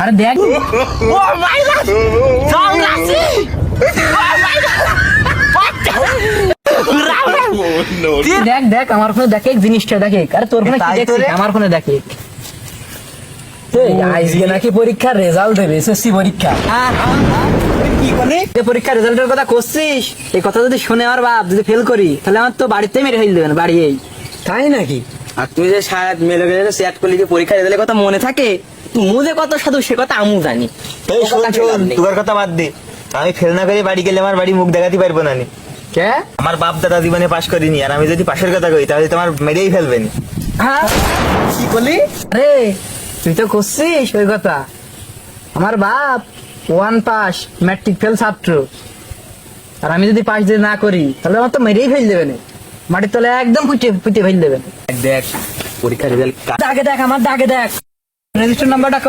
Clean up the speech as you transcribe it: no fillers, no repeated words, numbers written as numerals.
আরে দেখ ও মাই গড যাও রাসি দেখ দেখ আমার ফোনে দেখে জিনিসটা দেখে। আরে তোর ফোনে কি তাই তো দেখছিস? রে। আমার ফোনে দেখে। আজকে নাকি পরীক্ষার রেজাল্ট দেবে, এসএসসি পরীক্ষা। কি করলি? যে পরীক্ষার রেজাল্টের কথা করছিস, এই কথা যদি শুনে আমার বাপ যদি ফেল করি তাহলে আমার তো বাড়িতে মেরে ফেল দেবেন, বাড়ি এই। তাই নাকি? আর তুই যে সাত মেলে গেলে চ্যাট করলি কি পরীক্ষা রেজাল্টের কথা মনে থাকে? তুই যে কত সাধু সে কথা আমু জানি। এই শোন কথা শোন, লাভ নেই। তোর কথা বাদ দে। আমি ফেল না করে বাড়ি গেলে আমার বাড়ি মুখ দেখাতে পারবো না নি। কে? আমার বাপ দাদা জীবনে পাশ করিনি, আর আমি যদি পাশের কথা কই তাহলে তোমার মেরেই ফেলবেন। হ্যাঁ কি করলি? আরে তুই তো করছিস ওই কথা। আমার বাপ 1 পাস ম্যাট্রিক ফেল ছাত্র, আর আমি যদি পাস দিয়ে না করি তাহলে আমার তো মেরেই ফেল দেবেন, মাটির তলে একদম ফুটে ফুটে ফেল দেবেন। দেখ পরীক্ষা রেজাল্ট দাগে দেখ, আমার দাগে দেখ, রেজিস্টার নাম্বারটা ক।